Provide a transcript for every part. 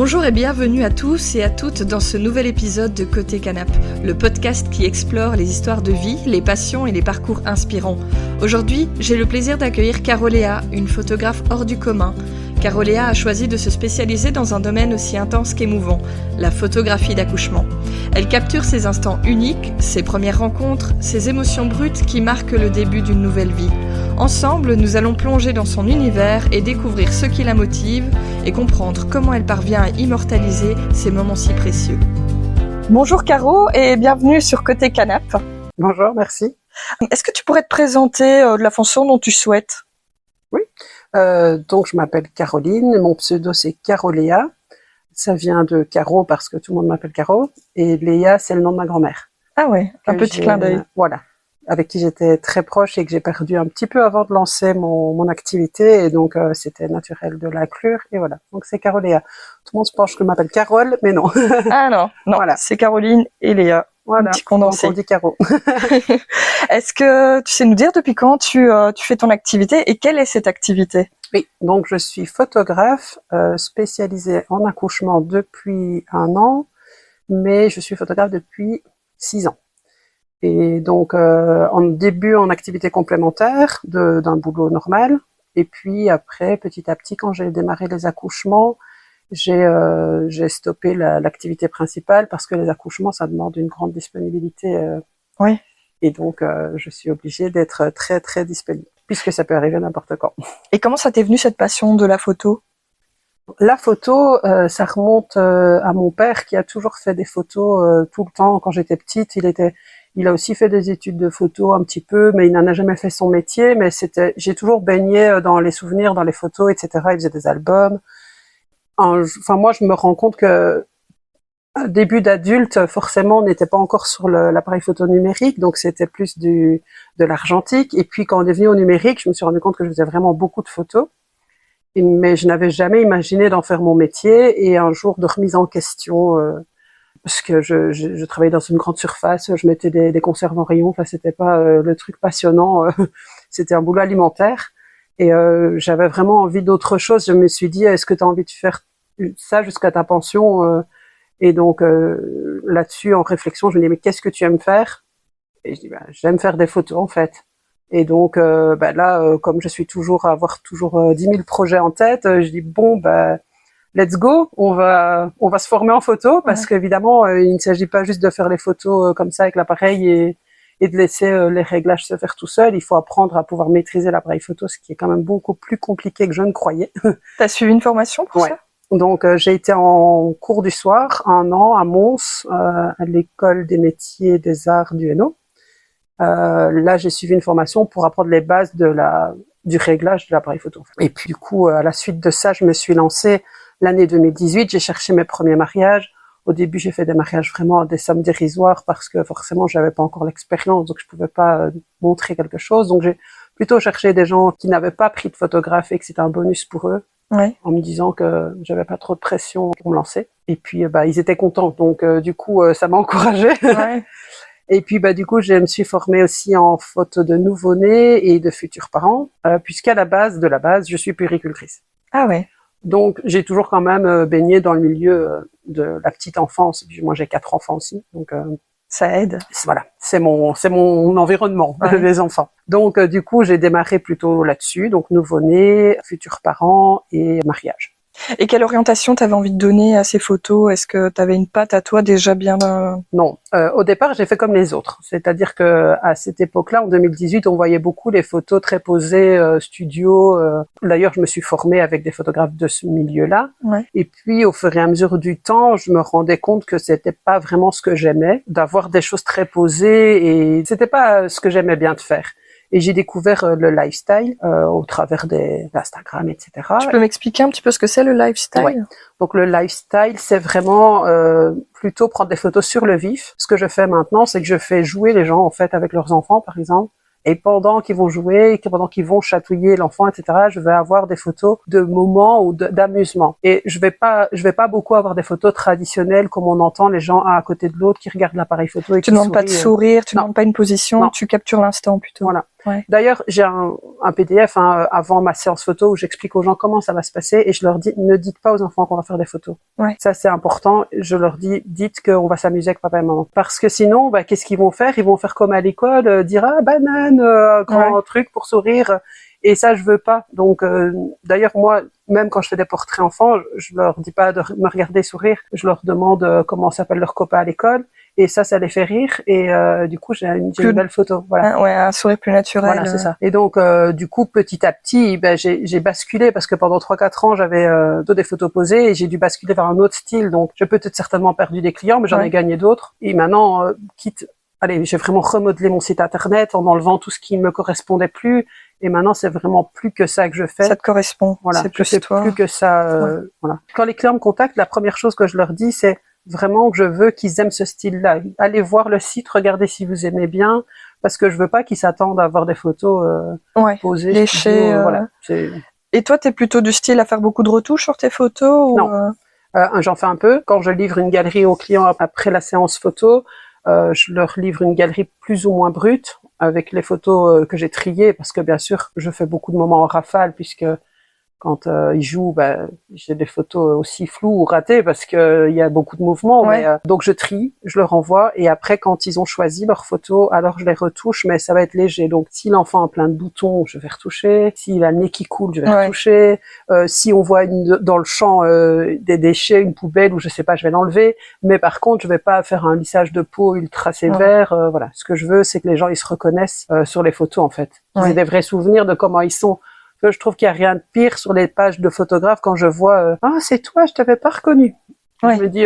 Bonjour et bienvenue à tous et à toutes dans ce nouvel épisode de Côté Canap, le podcast qui explore les histoires de vie, les passions et les parcours inspirants. Aujourd'hui, j'ai le plaisir d'accueillir Caroléa, une photographe hors du commun. Caroléa a choisi de se spécialiser dans un domaine aussi intense qu'émouvant, la photographie d'accouchement. Elle capture ces instants uniques, ces premières rencontres, ces émotions brutes qui marquent le début d'une nouvelle vie. Ensemble, nous allons plonger dans son univers et découvrir ce qui la motive et comprendre comment elle parvient à immortaliser ces moments si précieux. Bonjour Caro et bienvenue sur Côté Canap. Bonjour, merci. Est-ce que tu pourrais te présenter de la façon dont tu souhaites ? Oui, donc je m'appelle Caroline, mon pseudo c'est Caroléa. Ça vient de Caro parce que tout le monde m'appelle Caro et Léa c'est le nom de ma grand-mère. Ah ouais, un petit clin d'œil. Voilà, avec qui j'étais très proche et que j'ai perdu un petit peu avant de lancer mon activité et donc c'était naturel de l'inclure et voilà. Donc c'est Caroléa. Tout le monde se penche que je m'appelle Carole, mais non. Ah non, voilà. C'est Caroline et Léa. Voilà, petit condensé. Donc on dit Caro. Est-ce que tu sais nous dire depuis quand tu fais ton activité et quelle est cette activité ? Oui, donc je suis photographe spécialisée en accouchement depuis 1 an, mais je suis photographe depuis 6 ans. Et donc en début en activité complémentaire d'un boulot normal, et puis après petit à petit quand j'ai démarré les accouchements, j'ai stoppé l'activité principale parce que les accouchements ça demande une grande disponibilité. Oui. Et donc je suis obligée d'être très très disponible puisque ça peut arriver n'importe quand. Et comment ça t'est venu cette passion de la photo ? La photo, ça remonte à mon père qui a toujours fait des photos tout le temps. Quand j'étais petite, il a aussi fait des études de photo un petit peu, mais il n'en a jamais fait son métier. Mais j'ai toujours baigné dans les souvenirs, dans les photos, etc. Il faisait des albums. Enfin, moi, je me rends compte que début d'adulte, forcément, on n'était pas encore sur l'appareil photo numérique, donc c'était plus de l'argentique. Et puis, quand on est venu au numérique, je me suis rendu compte que je faisais vraiment beaucoup de photos. Mais je n'avais jamais imaginé d'en faire mon métier. Et un jour de remise en question, parce que je travaillais dans une grande surface, je mettais des conserves en rayon. Enfin, c'était pas le truc passionnant. C'était un boulot alimentaire. Et j'avais vraiment envie d'autre chose. Je me suis dit, est-ce que tu as envie de faire ça jusqu'à ta pension Et donc là-dessus, en réflexion, je me dis, mais qu'est-ce que tu aimes faire ? Et je dis, j'aime faire des photos en fait. Et donc là, comme je suis avoir toujours 10 000 projets en tête, je dis let's go, on va se former en photo parce qu'évidemment, il ne s'agit pas juste de faire les photos comme ça avec l'appareil et de laisser les réglages se faire tout seul. Il faut apprendre à pouvoir maîtriser l'appareil photo, ce qui est quand même beaucoup plus compliqué que je ne croyais. T'as suivi une formation pour ça ? Donc j'ai été en cours du soir 1 an à Mons, à l'école des métiers des arts du Hainaut. Là, j'ai suivi une formation pour apprendre les bases du réglage de l'appareil photo. Et puis du coup, à la suite de ça, je me suis lancée l'année 2018. J'ai cherché mes premiers mariages. Au début, j'ai fait des mariages vraiment à des sommes dérisoires parce que forcément, j'avais pas encore l'expérience, donc je pouvais pas montrer quelque chose. Donc j'ai plutôt cherché des gens qui n'avaient pas pris de photographe et que c'était un bonus pour eux, en me disant que j'avais pas trop de pression pour me lancer. Et puis ils étaient contents, donc du coup, ça m'a encouragée. Ouais. Et puis du coup, je me suis formée aussi en photo de nouveau-nés et de futurs parents, puisqu'à la base, je suis puéricultrice. Ah ouais. Donc j'ai toujours quand même baigné dans le milieu de la petite enfance. Puis moi j'ai 4 enfants aussi, donc ça aide. Voilà, c'est mon environnement, les enfants. Donc du coup j'ai démarré plutôt là-dessus, donc nouveau-nés, futurs parents et mariage. Et quelle orientation t'avais envie de donner à ces photos ? Est-ce que t'avais une patte à toi déjà bien Non, au départ j'ai fait comme les autres, c'est-à-dire que à cette époque-là, en 2018, on voyait beaucoup les photos très posées, studio. D'ailleurs, je me suis formée avec des photographes de ce milieu-là. Ouais. Et puis, au fur et à mesure du temps, je me rendais compte que c'était pas vraiment ce que j'aimais, d'avoir des choses très posées, et c'était pas ce que j'aimais bien de faire. Et j'ai découvert le lifestyle au travers d'Instagram, etc. Tu peux m'expliquer un petit peu ce que c'est le lifestyle ? Ouais. Donc le lifestyle, c'est vraiment plutôt prendre des photos sur le vif. Ce que je fais maintenant, c'est que je fais jouer les gens en fait avec leurs enfants, par exemple. Et pendant qu'ils vont jouer, pendant qu'ils vont chatouiller l'enfant, etc., je vais avoir des photos de moments ou d'amusement. Et je vais pas beaucoup avoir des photos traditionnelles comme on entend les gens un à côté de l'autre qui regardent l'appareil photo et qui sourient. Tu demandes pas de sourire, tu demandes pas une position, tu captures l'instant plutôt. Voilà. Ouais. D'ailleurs, j'ai un PDF avant ma séance photo où j'explique aux gens comment ça va se passer et je leur dis, ne dites pas aux enfants qu'on va faire des photos. Ouais. Ça, c'est important. Je leur dis, dites qu'on va s'amuser avec papa et maman. Parce que sinon, qu'est-ce qu'ils vont faire? Ils vont faire comme à l'école, dire, ah, banane, grand truc pour sourire. Et ça, je veux pas. Donc, d'ailleurs, moi, même quand je fais des portraits enfants, je leur dis pas de me regarder sourire. Je leur demande comment s'appelle leur copain à l'école. Et ça les fait rire. Et du coup, j'ai une belle photo. Voilà. Ouais, un sourire plus naturel. Voilà, c'est ça. Et donc, du coup, petit à petit, j'ai basculé parce que pendant 3-4 ans, j'avais des photos posées et j'ai dû basculer vers un autre style. Donc, j'ai peut-être certainement perdu des clients, mais j'en ai gagné d'autres. Et maintenant, j'ai vraiment remodelé mon site internet en enlevant tout ce qui me correspondait plus. Et maintenant, c'est vraiment plus que ça que je fais. Ça te correspond. Voilà. C'est plus toi. Plus que ça. Voilà. Quand les clients me contactent, la première chose que je leur dis, c'est vraiment que je veux qu'ils aiment ce style-là. Allez voir le site, regardez si vous aimez bien, parce que je veux pas qu'ils s'attendent à avoir des photos posées, léchées. Voilà. Et toi, t'es plutôt du style à faire beaucoup de retouches sur tes photos? Non. J'en fais un peu. Quand je livre une galerie aux clients après la séance photo, je leur livre une galerie plus ou moins brute avec les photos que j'ai triées parce que bien sûr je fais beaucoup de moments en rafale puisque quand ils jouent, j'ai des photos aussi floues ou ratées parce que il y a beaucoup de mouvements. Mais, donc je trie, je leur envoie et après quand ils ont choisi leurs photos, alors je les retouche, mais ça va être léger. Donc si l'enfant a plein de boutons, je vais retoucher. S'il a le nez qui coule, je vais retoucher. Si on voit dans le champ des déchets, une poubelle ou je sais pas, je vais l'enlever. Mais par contre, je vais pas faire un lissage de peau ultra sévère. Voilà, ce que je veux, c'est que les gens ils se reconnaissent sur les photos en fait. Ils aient des vrais souvenirs de comment ils sont. Je trouve qu'il y a rien de pire sur les pages de photographes quand je vois ah c'est toi, je t'avais pas reconnu. Je me dis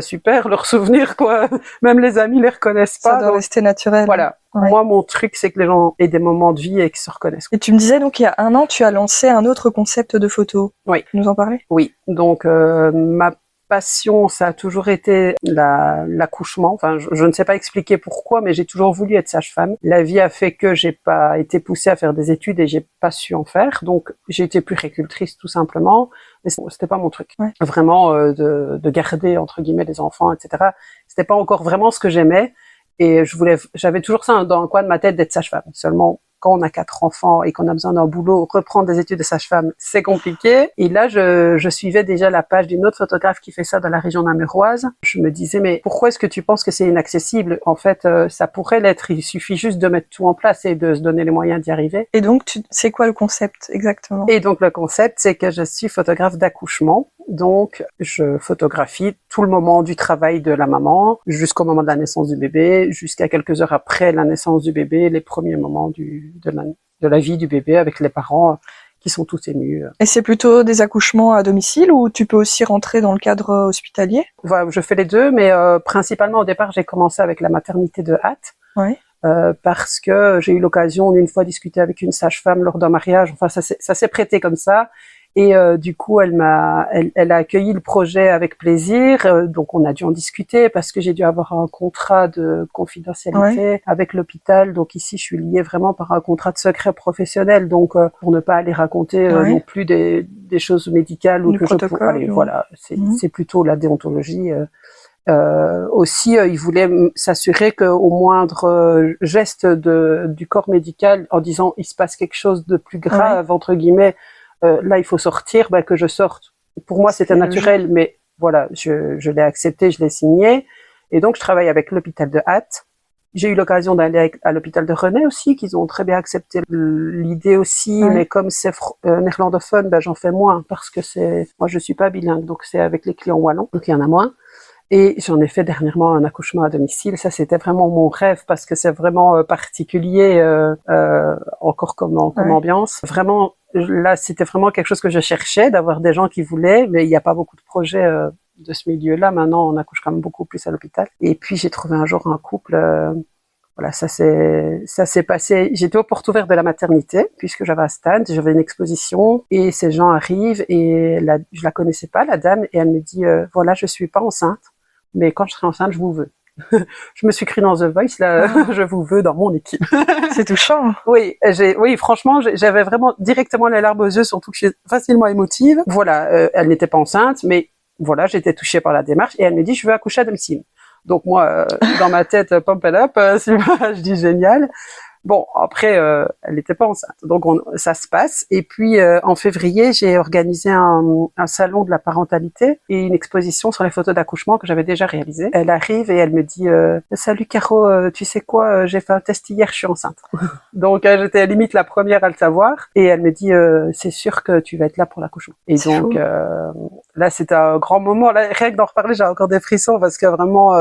super, leurs souvenirs quoi. Même les amis les reconnaissent pas. Ça doit rester naturel. Voilà. Moi mon truc c'est que les gens aient des moments de vie et qu'ils se reconnaissent. Et tu me disais donc il y a 1 an tu as lancé un autre concept de photo. Oui. Tu nous en parlais? Oui. Donc ma passion, ça a toujours été l'accouchement. Enfin, je ne sais pas expliquer pourquoi, mais j'ai toujours voulu être sage-femme. La vie a fait que j'ai pas été poussée à faire des études et j'ai pas su en faire. Donc, j'ai été puéricultrice tout simplement. Mais c'était pas mon truc. Vraiment, de garder, entre guillemets, des enfants, etc. C'était pas encore vraiment ce que j'aimais. Et j'avais toujours ça dans le coin de ma tête d'être sage-femme. Seulement, quand on a 4 enfants et qu'on a besoin d'un boulot, reprendre des études de sage-femme, c'est compliqué. Et là, je suivais déjà la page d'une autre photographe qui fait ça dans la région namuroise. Je me disais, mais pourquoi est-ce que tu penses que c'est inaccessible? En fait, ça pourrait l'être. Il suffit juste de mettre tout en place et de se donner les moyens d'y arriver. Et donc, c'est quoi le concept exactement? Et donc, le concept, c'est que je suis photographe d'accouchement. Donc, je photographie tout le moment du travail de la maman, jusqu'au moment de la naissance du bébé, jusqu'à quelques heures après la naissance du bébé, les premiers moments de la vie du bébé avec les parents qui sont tous émus. Et c'est plutôt des accouchements à domicile ou tu peux aussi rentrer dans le cadre hospitalier? Voilà, je fais les deux, mais principalement au départ, j'ai commencé avec la maternité de hâte. Oui. Parce que j'ai eu l'occasion d'une fois discuter avec une sage-femme lors d'un mariage. Enfin, ça s'est prêté comme ça. Et du coup, elle a accueilli le projet avec plaisir. Donc, on a dû en discuter parce que j'ai dû avoir un contrat de confidentialité avec l'hôpital. Donc ici, je suis liée vraiment par un contrat de secret professionnel. Donc, pour ne pas aller raconter non plus des choses médicales ou que voilà, c'est plutôt la déontologie. Aussi, il voulait s'assurer qu'au moindre geste du corps médical, en disant il se passe quelque chose de plus grave entre guillemets. Là, il faut sortir, que je sorte. Pour moi, c'était naturel, mais voilà, je l'ai accepté, je l'ai signé. Et donc, je travaille avec l'hôpital de Hâte. J'ai eu l'occasion d'aller à l'hôpital de René aussi, qu'ils ont très bien accepté l'idée aussi, mais comme c'est néerlandophone, j'en fais moins, parce que moi, je suis pas bilingue, donc c'est avec les clients wallons, donc il y en a moins. Et j'en ai fait dernièrement un accouchement à domicile. Ça, c'était vraiment mon rêve parce que c'est vraiment particulier, encore comme ambiance. Vraiment, là, c'était vraiment quelque chose que je cherchais, d'avoir des gens qui voulaient, mais il n'y a pas beaucoup de projets de ce milieu-là. Maintenant, on accouche quand même beaucoup plus à l'hôpital. Et puis, j'ai trouvé un jour un couple. Voilà, ça s'est passé. J'étais aux portes ouvertes de la maternité, puisque j'avais un stand, j'avais une exposition, et ces gens arrivent, et je la connaissais pas, la dame, et elle me dit, voilà, je suis pas enceinte, mais quand je serai enceinte, je vous veux. Je me suis crie dans The Voice, là, je vous veux dans mon équipe. C'est touchant. Oui, franchement, j'avais vraiment directement les larmes aux yeux, surtout que je suis facilement émotive. Voilà, elle n'était pas enceinte, mais voilà, j'étais touchée par la démarche, et elle me dit, je veux accoucher à domicile. Donc moi, dans ma tête, pump it up, je dis génial. Bon, après, elle n'était pas enceinte, donc ça se passe. Et puis, en février, j'ai organisé un salon de la parentalité et une exposition sur les photos d'accouchement que j'avais déjà réalisées. Elle arrive et elle me dit Salut Caro, tu sais quoi, j'ai fait un test hier, je suis enceinte. Donc, j'étais à la limite la première à le savoir. Et elle me dit c'est sûr que tu vas être là pour l'accouchement. Et c'est donc, là, c'était un grand moment. Là, rien que d'en reparler, j'ai encore des frissons parce que vraiment,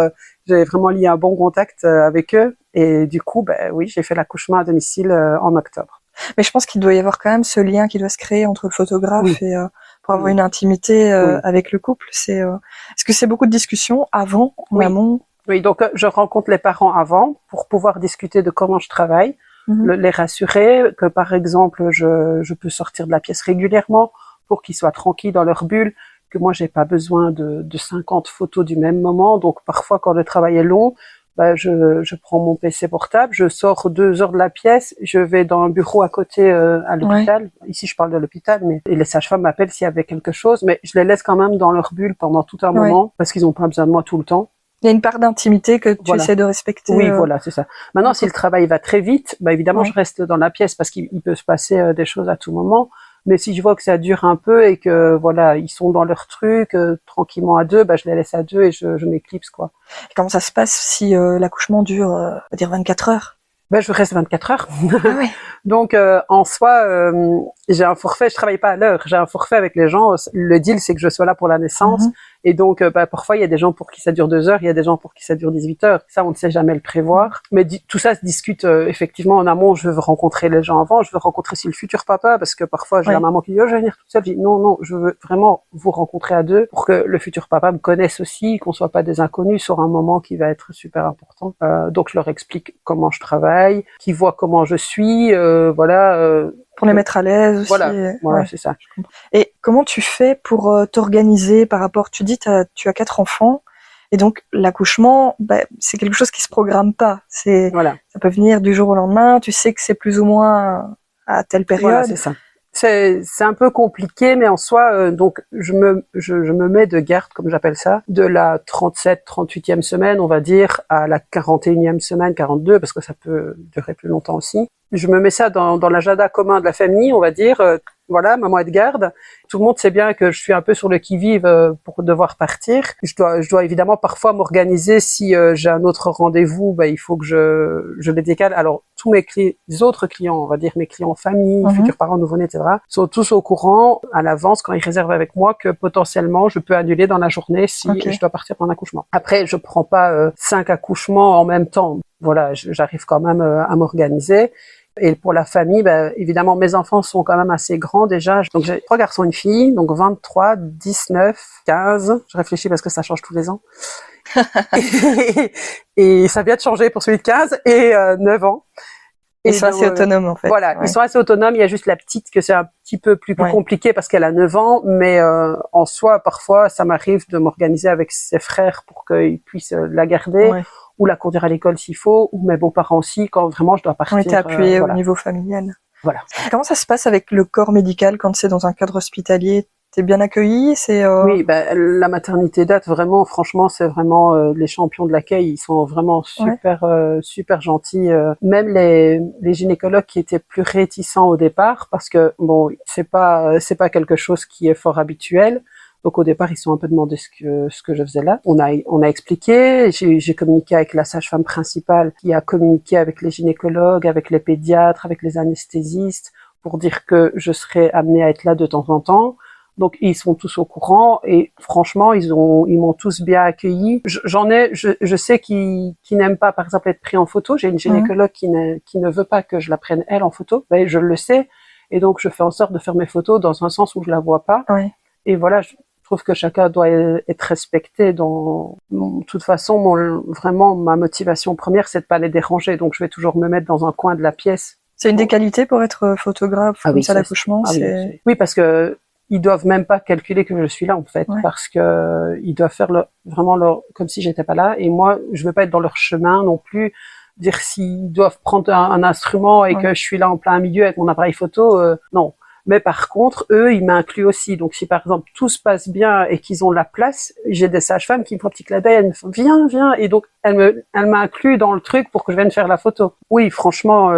j'ai vraiment lié un bon contact avec eux. Et du coup, oui, j'ai fait l'accouchement à domicile en octobre. Mais je pense qu'il doit y avoir quand même ce lien qui doit se créer entre le photographe et pour avoir une intimité avec le couple. Est-ce que c'est beaucoup de discussions avant, en amont? Oui, donc je rencontre les parents avant pour pouvoir discuter de comment je travaille, les rassurer que par exemple je peux sortir de la pièce régulièrement pour qu'ils soient tranquilles dans leur bulle, que moi j'ai pas besoin de 50 photos du même moment. Donc parfois quand le travail est long, je prends mon PC portable, je sors 2 heures de la pièce, je vais dans un bureau à côté à l'hôpital. Ici, je parle de l'hôpital, mais et les sages-femmes m'appellent s'il y avait quelque chose, mais je les laisse quand même dans leur bulle pendant tout un moment parce qu'ils n'ont pas besoin de moi tout le temps. Il y a une part d'intimité que tu essaies de respecter. Oui, voilà, c'est ça. Maintenant, si le travail va très vite, évidemment, je reste dans la pièce parce qu'il peut se passer des choses à tout moment. Mais si je vois que ça dure un peu et que voilà, ils sont dans leur truc tranquillement à deux, je les laisse à deux et je m'éclipse quoi. Et comment ça se passe si l'accouchement dure, on va dire 24 heures? Je reste 24 heures. Ah ouais. Donc en soi, j'ai un forfait. Je travaille pas à l'heure. J'ai un forfait avec les gens. Le deal, c'est que je sois là pour la naissance. Et donc parfois il y a des gens pour qui ça dure 2 heures, il y a des gens pour qui ça dure 18 heures. Ça, on ne sait jamais le prévoir. Mais tout ça se discute effectivement en amont. Je veux rencontrer les gens avant. Je veux rencontrer aussi le futur papa parce que parfois j'ai la maman qui dit je vais venir toute seule. Je dis non, je veux vraiment vous rencontrer à deux pour que le futur papa me connaisse aussi, qu'on soit pas des inconnus sur un moment qui va être super important. Donc je leur explique comment je travaille, qu'ils voient comment je suis, pour les mettre à l'aise aussi. Voilà, c'est ça. Et comment tu fais pour t'organiser par rapport, tu dis tu as 4 enfants, et donc l'accouchement, c'est quelque chose qui se programme pas. Ça peut venir du jour au lendemain, tu sais que c'est plus ou moins à telle période. Voilà, c'est ça. C'est un peu compliqué, mais en soi, donc je me mets de garde, comme j'appelle ça, de la 38e semaine, on va dire, à la 41e semaine, 42, parce que ça peut durer plus longtemps aussi. Je me mets ça dans l'agenda commun de la famille, on va dire, voilà, maman est de garde. Tout le monde sait bien que je suis un peu sur le qui-vive pour devoir partir. Je dois évidemment parfois m'organiser si j'ai un autre rendez-vous, il faut que je les décale. Alors, tous les autres clients, on va dire mes clients famille, futurs parents, nouveau-nés, etc., sont tous au courant à l'avance quand ils réservent avec moi que potentiellement je peux annuler dans la journée si je dois partir pour un accouchement. Après, je prends pas 5 accouchements en même temps. Voilà, j'arrive quand même à m'organiser. Et pour la famille, évidemment, mes enfants sont quand même assez grands déjà. Donc j'ai 3 garçons et une fille, donc 23, 19, 15. Je réfléchis parce que ça change tous les ans. et ça vient de changer pour celui de 15 et 9 ans. Ils sont assez autonomes en fait. Voilà, ils sont assez autonomes. Il y a juste la petite que c'est un petit peu plus compliqué parce qu'elle a 9 ans. Mais en soi, parfois, ça m'arrive de m'organiser avec ses frères pour qu'ils puissent la garder. Ou la conduire à l'école s'il faut, ou mes beaux-parents aussi, quand vraiment je dois partir. On était appuyé au niveau familial. Voilà. Comment ça se passe avec le corps médical quand c'est dans un cadre hospitalier? T'es bien accueilli? Oui, la maternité date vraiment, franchement, c'est vraiment les champions de l'accueil. Ils sont vraiment super gentils. Même les gynécologues qui étaient plus réticents au départ, parce que bon, c'est pas quelque chose qui est fort habituel. Donc au départ, ils sont un peu demandé ce que je faisais là. On a expliqué, j'ai communiqué avec la sage-femme principale qui a communiqué avec les gynécologues, avec les pédiatres, avec les anesthésistes pour dire que je serais amenée à être là de temps en temps. Donc ils sont tous au courant et franchement, ils m'ont tous bien accueilli. Je sais qu'ils n'aiment pas par exemple être pris en photo. J'ai une gynécologue qui ne veut pas que je la prenne elle en photo. Je le sais et donc je fais en sorte de faire mes photos dans un sens où je la vois pas. Et voilà, je trouve que chacun doit être respecté. De toute façon, vraiment, ma motivation première, c'est de pas les déranger. Donc, je vais toujours me mettre dans un coin de la pièce. C'est une des qualités pour être photographe comme ça à l'accouchement. Oui, parce que ils doivent même pas calculer que je suis là en fait, parce que ils doivent faire comme si j'étais pas là. Et moi, je veux pas être dans leur chemin non plus. Dire s'ils doivent prendre un instrument et que je suis là en plein milieu avec mon appareil photo, non. Mais par contre, eux, ils m'incluent aussi. Donc, si par exemple tout se passe bien et qu'ils ont de la place, j'ai des sages-femmes qui me font un petit clin d'œil, elles me font viens, et donc elles m'incluent dans le truc pour que je vienne faire la photo. Oui, franchement,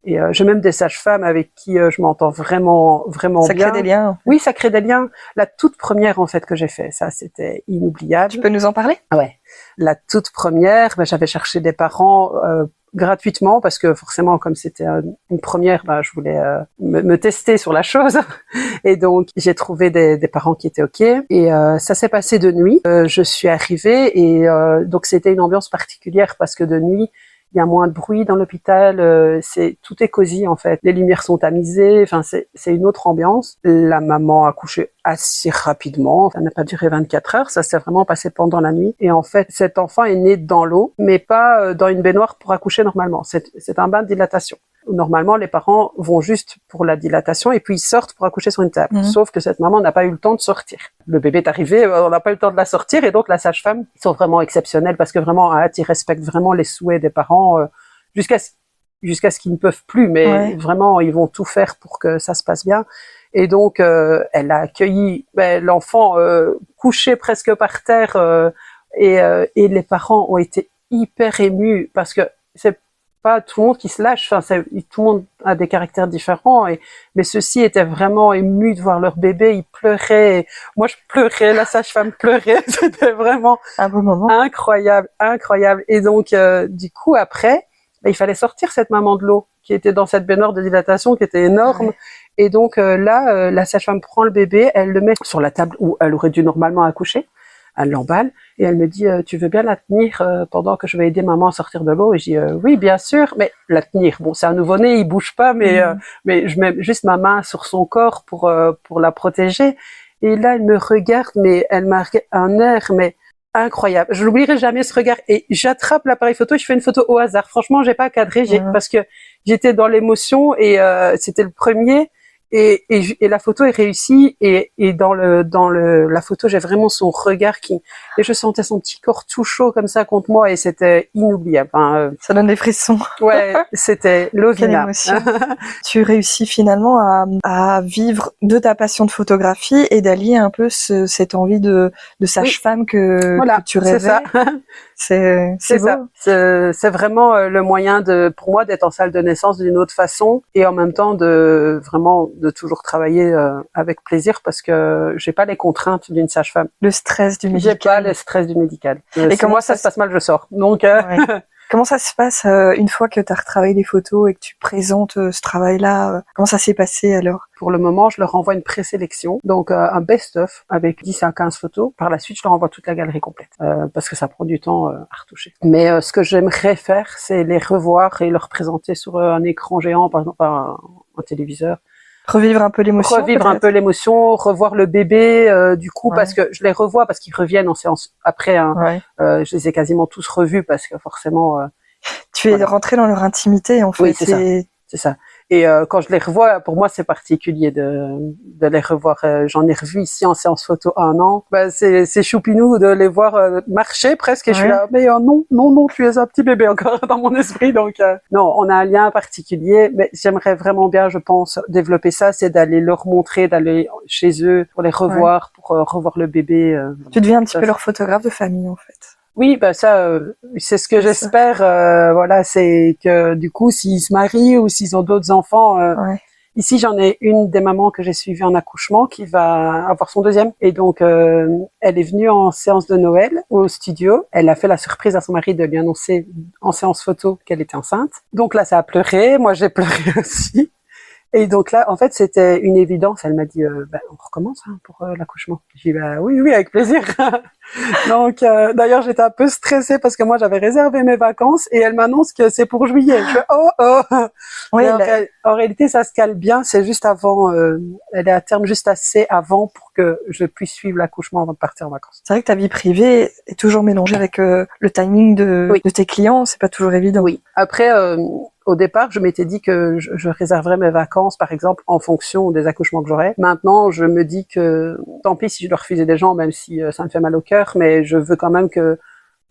j'ai même des sages-femmes avec qui je m'entends vraiment bien. Ça crée des liens. Oui, ça crée des liens. La toute première en fait que j'ai fait, ça c'était inoubliable. Tu peux nous en parler? Ouais. La toute première, j'avais cherché des parents gratuitement parce que forcément comme c'était une première, je voulais me tester sur la chose et donc j'ai trouvé des parents qui étaient ok et ça s'est passé de nuit. Je suis arrivée et donc c'était une ambiance particulière parce que de nuit il y a moins de bruit dans l'hôpital, tout est cosy en fait. Les lumières sont tamisées, enfin c'est une autre ambiance. La maman a couché assez rapidement, ça n'a pas duré 24 heures, ça s'est vraiment passé pendant la nuit. Et en fait, cet enfant est né dans l'eau, mais pas dans une baignoire pour accoucher normalement. C'est un bain de dilatation. Normalement, les parents vont juste pour la dilatation et puis ils sortent pour accoucher sur une table. Mmh. Sauf que cette maman n'a pas eu le temps de sortir. Le bébé est arrivé, on n'a pas eu le temps de la sortir et donc la sage-femme, ils sont vraiment exceptionnels parce que vraiment, ils respectent vraiment les souhaits des parents jusqu'à ce qu'ils ne peuvent plus, mais vraiment, ils vont tout faire pour que ça se passe bien. Et donc, elle a accueilli l'enfant couché presque par terre et les parents ont été hyper émus parce que c'est pas tout le monde qui se lâche. Enfin, tout le monde a des caractères différents. Mais ceux-ci étaient vraiment émus de voir leur bébé. Ils pleuraient. Moi, je pleurais. La sage-femme pleurait. C'était vraiment un beau moment. Incroyable. Et donc, du coup, après, il fallait sortir cette maman de l'eau qui était dans cette baignoire de dilatation qui était énorme. Ouais. Et donc là, la sage-femme prend le bébé, elle le met sur la table où elle aurait dû normalement accoucher. Elle l'emballe et elle me dit tu veux bien la tenir pendant que je vais aider maman à sortir de l'eau? Et je dis oui bien sûr, mais la tenir, bon c'est un nouveau-né, il bouge pas, mais je mets juste ma main sur son corps pour la protéger. Et là elle me regarde, mais elle m'a un air mais incroyable. Je l'oublierai jamais ce regard et j'attrape l'appareil photo et je fais une photo au hasard. Franchement j'ai pas cadré parce que j'étais dans l'émotion et c'était le premier. Et la photo est réussie et dans la photo j'ai vraiment son regard et je sentais son petit corps tout chaud comme ça contre moi et c'était inoubliable. Ça donne des frissons. Ouais, c'était Lovina. Tu réussis finalement à vivre de ta passion de photographie et d'allier un peu cette envie de sage-femme que tu rêvais. C'est ça. C'est beau. Ça. C'est vraiment le moyen pour moi d'être en salle de naissance d'une autre façon et en même temps de toujours travailler avec plaisir parce que j'ai pas les contraintes d'une sage-femme. Le stress du médical. J'ai pas le stress du médical. Et si moi ça se passe mal, je sors. Donc Comment ça se passe une fois que tu as retravaillé les photos et que tu présentes ce travail-là? Comment ça s'est passé alors? Pour le moment, je leur envoie une présélection, donc un best-of avec 10 à 15 photos. Par la suite, je leur envoie toute la galerie complète parce que ça prend du temps à retoucher. Mais ce que j'aimerais faire, c'est les revoir et leur présenter sur un écran géant, par exemple un téléviseur. Revivre un peu l'émotion. Revoir le bébé du coup parce que je les revois parce qu'ils reviennent en séance après. Je les ai quasiment tous revus parce que forcément. Tu es rentré dans leur intimité en fait. Oui, c'est ça. Et quand je les revois, pour moi c'est particulier de les revoir. J'en ai revu ici en séance photo un an. C'est choupinou de les voir marcher presque. Et je suis là, mais non, tu es un petit bébé encore dans mon esprit. Donc non, on a un lien particulier. Mais j'aimerais vraiment bien, je pense, développer ça, c'est d'aller leur montrer, d'aller chez eux pour les revoir, pour revoir le bébé. Tu deviens un petit peu leur photographe de famille en fait. Oui, ça, c'est ce que j'espère. C'est que du coup, s'ils se marient ou s'ils ont d'autres enfants, ici j'en ai une des mamans que j'ai suivie en accouchement qui va avoir son deuxième. Et donc, elle est venue en séance de Noël au studio. Elle a fait la surprise à son mari de lui annoncer en séance photo qu'elle était enceinte. Donc là, ça a pleuré. Moi, j'ai pleuré aussi. Et donc là, en fait, c'était une évidence. Elle m'a dit, on recommence pour l'accouchement. J'ai dit, oui, avec plaisir. Donc, d'ailleurs, j'étais un peu stressée parce que moi, j'avais réservé mes vacances et elle m'annonce que c'est pour juillet. Je fais, oh. Oui, en réalité, ça se cale bien. C'est juste avant. Elle est à terme juste assez avant pour que je puisse suivre l'accouchement avant de partir en vacances. C'est vrai que ta vie privée est toujours mélangée avec le timing de tes clients. C'est pas toujours évident. Oui. Après. Au départ, je m'étais dit que je réserverais mes vacances, par exemple, en fonction des accouchements que j'aurais. Maintenant, je me dis que tant pis si je dois refuser des gens, même si ça me fait mal au cœur, mais je veux quand même que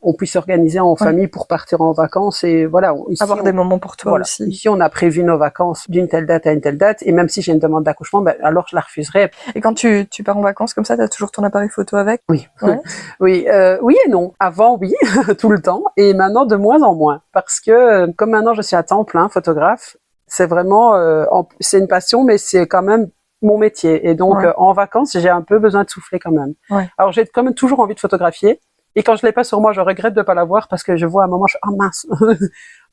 on puisse s'organiser en famille pour partir en vacances et voilà. Ici, avoir des moments pour toi aussi. Ici, on a prévu nos vacances d'une telle date à une telle date et même si j'ai une demande d'accouchement, alors je la refuserai. Et quand tu pars en vacances comme ça, t'as toujours ton appareil photo avec? Oui. Ouais. Oui et non. Avant, oui, tout le temps et maintenant de moins en moins parce que comme maintenant je suis à temps plein photographe, c'est vraiment, c'est une passion mais c'est quand même mon métier et donc en vacances, j'ai un peu besoin de souffler quand même. Ouais. Alors j'ai quand même toujours envie de photographier. Et quand je l'ai pas sur moi, je regrette de pas l'avoir parce que je vois à un moment, oh mince.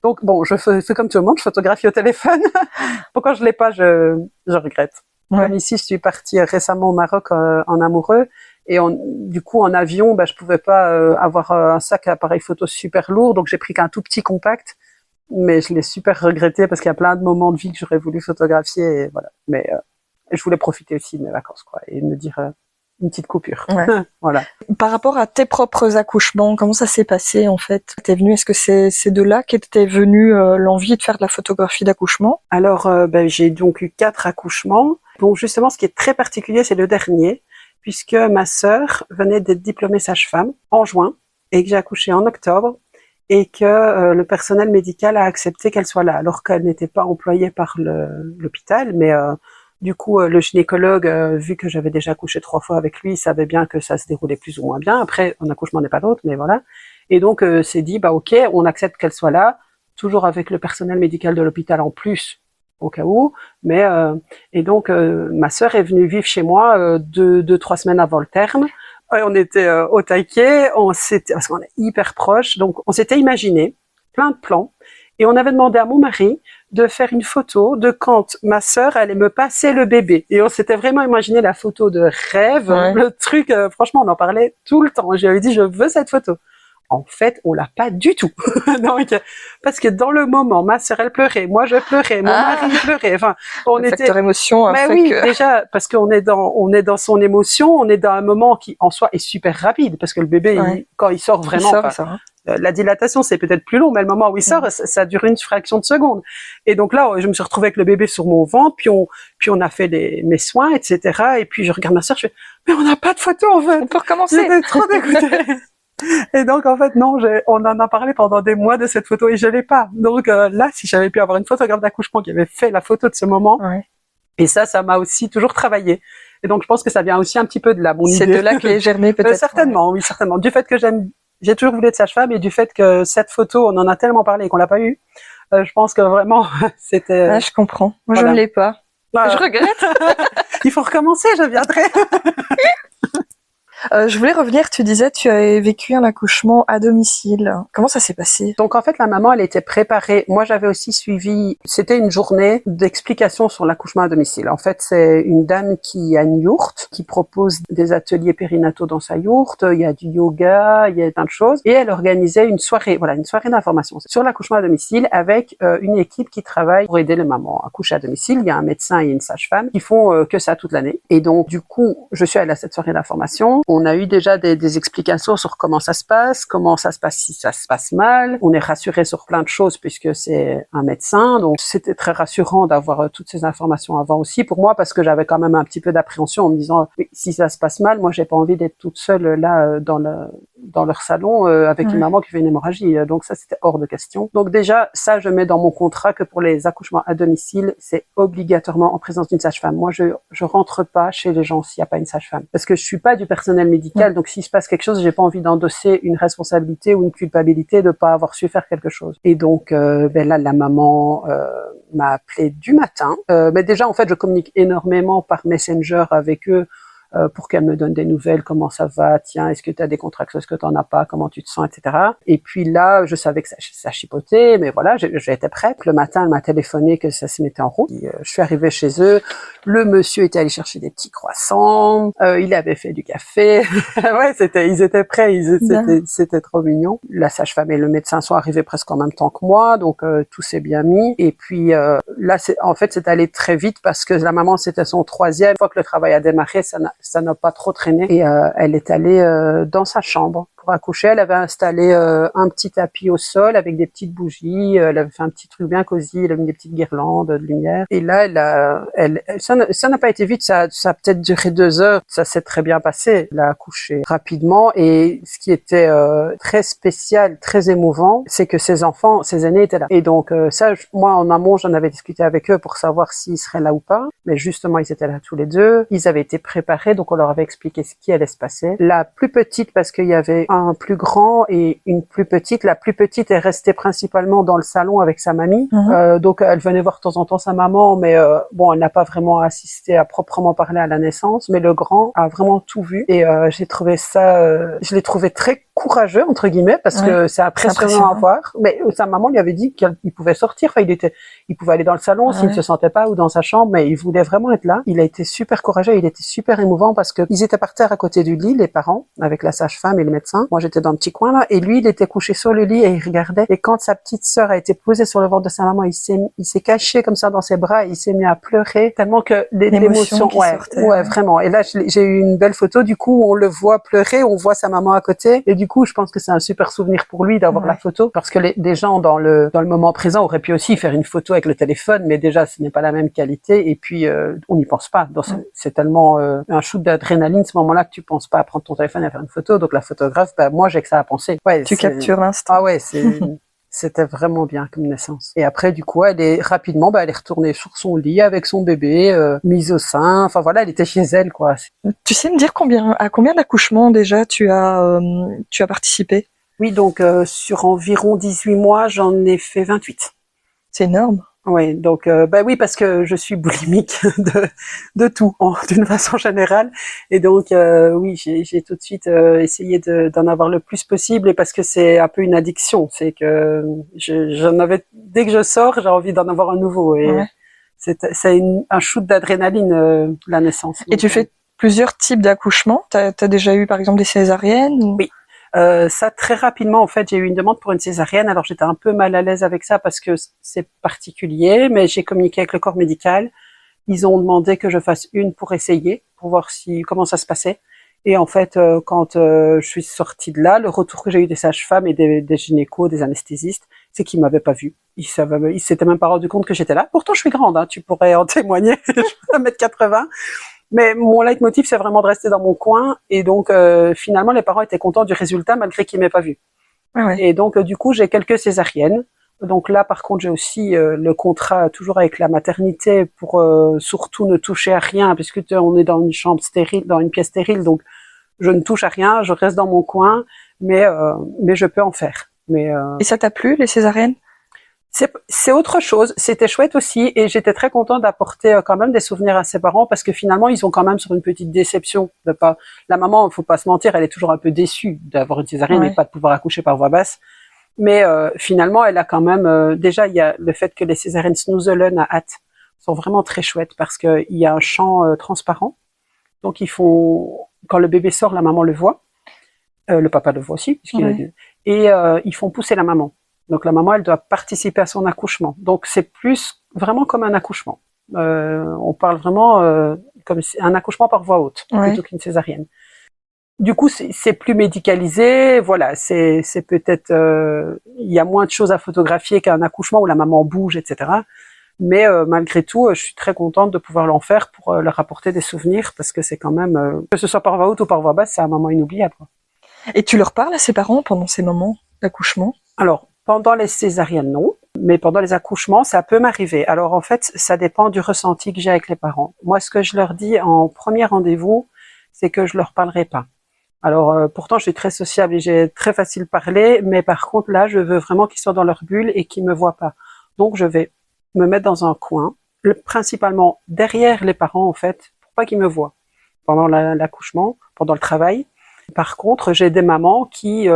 Donc bon, je fais comme tout le monde, je photographie au téléphone. Pourquoi je l'ai pas, je regrette. Ouais. Comme ici, je suis partie récemment au Maroc en amoureux et du coup en avion, je pouvais pas avoir un sac à appareil photo super lourd, donc j'ai pris qu'un tout petit compact. Mais je l'ai super regretté parce qu'il y a plein de moments de vie que j'aurais voulu photographier et voilà. Mais je voulais profiter aussi de mes vacances quoi et me dire une petite coupure. Ouais. Voilà. Par rapport à tes propres accouchements, comment ça s'est passé en fait? T'es venu, est-ce que c'est de là qu'était venue l'envie de faire de la photographie d'accouchement? Alors j'ai donc eu 4 accouchements. Bon justement ce qui est très particulier c'est le dernier puisque ma sœur venait d'être diplômée sage-femme en juin et que j'ai accouché en octobre et que le personnel médical a accepté qu'elle soit là alors qu'elle n'était pas employée par l'hôpital mais du coup, le gynécologue, vu que j'avais déjà accouché 3 fois avec lui, il savait bien que ça se déroulait plus ou moins bien. Après, un accouchement n'est pas l'autre, mais voilà. Et donc, c'est dit, ok, on accepte qu'elle soit là, toujours avec le personnel médical de l'hôpital en plus, au cas où. Mais et donc, ma sœur est venue vivre chez moi 2-3 semaines avant le terme. Et on était au taquet, parce qu'on est hyper proches, donc on s'était imaginé plein de plans. Et on avait demandé à mon mari de faire une photo de quand ma sœur allait me passer le bébé. Et on s'était vraiment imaginé la photo de rêve, le truc, franchement, on en parlait tout le temps. J'avais dit, je veux cette photo. En fait, on l'a pas du tout. Donc, parce que dans le moment, ma sœur, elle pleurait, moi, je pleurais, mon mari pleurait. Enfin, on le était. Facteur émotion. Mais oui, déjà, parce qu'on est dans son émotion, on est dans un moment qui, en soi, est super rapide, parce que le bébé, quand il sort vraiment, il sort. La dilatation, c'est peut-être plus long, mais le moment où il sort, ça dure une fraction de seconde. Et donc là, je me suis retrouvée avec le bébé sur mon ventre, puis on a fait mes soins, etc. Et puis je regarde ma sœur, je fais, mais on n'a pas de photo, en fait. On peut recommencer. J'étais trop dégoûtée. Et donc, en fait, non, on en a parlé pendant des mois de cette photo et je l'ai pas. Donc là, si j'avais pu avoir une photographe d'accouchement qui avait fait la photo de ce moment, et ça m'a aussi toujours travaillé. Et donc, je pense que ça vient aussi un petit peu de là, mon idée. C'est de là qu'est germé peut-être. Certainement, oui, certainement. Du fait que j'ai toujours voulu être sage-femme et du fait que cette photo, on en a tellement parlé et qu'on l'a pas eu, je pense que vraiment, c'était... Ah, je comprends. Moi, je ne l'ai pas. Je regrette. Il faut recommencer, je viendrai. Je voulais revenir, tu disais, tu avais vécu un accouchement à domicile. Comment ça s'est passé? Donc en fait, la maman, elle était préparée. Moi, j'avais aussi suivi, c'était une journée d'explication sur l'accouchement à domicile. En fait, c'est une dame qui a une yourte, qui propose des ateliers périnataux dans sa yourte. Il y a du yoga, il y a plein de choses. Et elle organisait une soirée d'information sur l'accouchement à domicile avec une équipe qui travaille pour aider les mamans à accoucher à domicile. Il y a un médecin et une sage-femme qui font que ça toute l'année. Et donc, du coup, je suis allée à cette soirée d'information. On a eu déjà des explications sur comment ça se passe si ça se passe mal. On est rassuré sur plein de choses puisque c'est un médecin. Donc, c'était très rassurant d'avoir toutes ces informations avant aussi pour moi parce que j'avais quand même un petit peu d'appréhension en me disant si ça se passe mal, moi, j'ai pas envie d'être toute seule là dans leur salon avec une maman qui fait une hémorragie. Donc ça, c'était hors de question. Donc déjà, ça, je mets dans mon contrat que pour les accouchements à domicile, c'est obligatoirement en présence d'une sage-femme. Moi, je rentre pas chez les gens s'il n'y a pas une sage-femme. Parce que je suis pas du personnel médical, donc s'il se passe quelque chose, j'ai pas envie d'endosser une responsabilité ou une culpabilité de pas avoir su faire quelque chose. Et donc, là, la maman m'a appelé du matin. Mais déjà, en fait, je communique énormément par Messenger avec eux pour qu'elle me donne des nouvelles, comment ça va, tiens, est-ce que tu as des contractions, est-ce que tu n'en as pas, comment tu te sens, etc. Et puis là, je savais que ça chipotait, mais voilà, j'étais prête. Le matin, elle m'a téléphoné que ça se mettait en route. Je suis arrivée chez eux, le monsieur était allé chercher des petits croissants, il avait fait du café. Ouais, ils étaient prêts, c'était trop mignon. La sage-femme et le médecin sont arrivés presque en même temps que moi, donc tout s'est bien mis. Et puis là, c'est allé très vite parce que la maman, c'était son 3e. Une fois que le travail a démarré, ça n'a pas trop traîné et elle est allée dans sa chambre pour accoucher. Elle avait installé un petit tapis au sol avec des petites bougies. Elle avait fait un petit truc bien cosy. Elle avait mis des petites guirlandes de lumière. Et là, ça n'a pas été vite. Ça a peut-être duré 2 heures. Ça s'est très bien passé. Elle a accouché rapidement. Et ce qui était très spécial, très émouvant, c'est que ses enfants, ses aînés étaient là. Et donc moi en amont, j'en avais discuté avec eux pour savoir s'ils seraient là ou pas. Mais justement, ils étaient là tous les deux. Ils avaient été préparés, donc on leur avait expliqué ce qui allait se passer. La plus petite, parce qu'il y avait un plus grand et une plus petite. La plus petite est restée principalement dans le salon avec sa mamie. Donc elle venait voir de temps en temps sa maman, mais bon, elle n'a pas vraiment assisté à proprement parler à la naissance. Mais le grand a vraiment tout vu et j'ai trouvé ça, je l'ai trouvé très courageux entre guillemets parce que c'est impressionnant à voir. Mais sa maman lui avait dit qu'il pouvait sortir. Enfin, il pouvait aller dans le salon s'il ne se sentait pas ou dans sa chambre, mais il voulait vraiment être là. Il a été super courageux, il était super émouvant parce que ils étaient par terre à côté du lit, les parents, avec la sage-femme et le médecin. Moi, j'étais dans le petit coin là, et lui, il était couché sur le lit et il regardait. Et quand sa petite sœur a été posée sur le ventre de sa maman, il s'est caché comme ça dans ses bras et il s'est mis à pleurer tellement que l'émotion, ouais, vraiment. Et là, j'ai eu une belle photo. Du coup, on le voit pleurer, on voit sa maman à côté. Et du coup, je pense que c'est un super souvenir pour lui d'avoir la photo parce que les gens dans le moment présent auraient pu aussi faire une photo avec le téléphone, mais déjà, ce n'est pas la même qualité. Et puis, on n'y pense pas. Donc, c'est tellement un shoot d'adrénaline ce moment-là que tu penses pas à prendre ton téléphone et à faire une photo. Donc la photographe, moi j'ai que ça à penser. Ouais, tu captures l'instant. Ah ouais, c'était vraiment bien comme naissance. Et après du coup, elle est retournée sur son lit avec son bébé mise au sein. Enfin voilà, elle était chez elle quoi. Tu sais me dire à combien d'accouchements déjà tu as participé? Oui, donc sur environ 18 mois, j'en ai fait 28. C'est énorme. Oui, donc oui parce que je suis boulimique de tout d'une façon générale et donc oui j'ai tout de suite essayé d'en avoir le plus possible et parce que c'est un peu une addiction, c'est que j'en avais dès que je sors j'ai envie d'en avoir un nouveau et c'est un shoot d'adrénaline la naissance. Et tu fais plusieurs types d'accouchements? T'as déjà eu par exemple des césariennes ou... Oui. Ça très rapidement en fait j'ai eu une demande pour une césarienne, alors j'étais un peu mal à l'aise avec ça parce que c'est particulier, mais j'ai communiqué avec le corps médical, ils ont demandé que je fasse une pour essayer, pour voir comment ça se passait, et en fait quand je suis sortie de là, le retour que j'ai eu des sages-femmes et des gynécos, des anesthésistes, c'est qu'ils m'avaient pas vu, ils s'étaient même pas rendu compte que j'étais là, pourtant je suis grande, hein, tu pourrais en témoigner, je fais 1m80. Mais mon leitmotiv, c'est vraiment de rester dans mon coin. Et donc, finalement, les parents étaient contents du résultat malgré qu'ils m'aient pas vu. Et donc, du coup, j'ai quelques césariennes. Donc là, par contre, j'ai aussi le contrat toujours avec la maternité pour surtout ne toucher à rien, puisque on est dans une chambre stérile, dans une pièce stérile. Donc, je ne touche à rien, je reste dans mon coin, mais je peux en faire. Et ça t'a plu, les césariennes? C'est autre chose, c'était chouette aussi et j'étais très contente d'apporter quand même des souvenirs à ses parents parce que finalement ils ont quand même sur une petite déception de pas. La maman, faut pas se mentir, elle est toujours un peu déçue d'avoir une césarienne et pas de pouvoir accoucher par voie basse. Mais finalement, elle a quand même déjà il y a le fait que les césariennes Snoezelen à Ath sont vraiment très chouettes parce que il y a un champ transparent. Donc quand le bébé sort, la maman le voit, le papa le voit aussi et ils font pousser la maman. Donc la maman, elle doit participer à son accouchement. Donc c'est plus vraiment comme un accouchement. On parle vraiment comme un accouchement par voie haute plutôt qu'une césarienne. Du coup, c'est plus médicalisé. Voilà, c'est peut-être il y a moins de choses à photographier qu'un accouchement où la maman bouge, etc. Mais malgré tout, je suis très contente de pouvoir l'en faire pour leur apporter des souvenirs parce que c'est quand même que ce soit par voie haute ou par voie basse, c'est un moment inoubliable. Et tu leur parles à ses parents pendant ces moments d'accouchement? Alors, pendant les césariennes, non. Mais pendant les accouchements, ça peut m'arriver. Alors, en fait, ça dépend du ressenti que j'ai avec les parents. Moi, ce que je leur dis en premier rendez-vous, c'est que je leur parlerai pas. Alors, pourtant, je suis très sociable et j'ai très facile parler, mais par contre, là, je veux vraiment qu'ils soient dans leur bulle et qu'ils me voient pas. Donc, je vais me mettre dans un coin, principalement derrière les parents, en fait, pour pas qu'ils me voient pendant l'accouchement, pendant le travail. Par contre, j'ai des mamans qui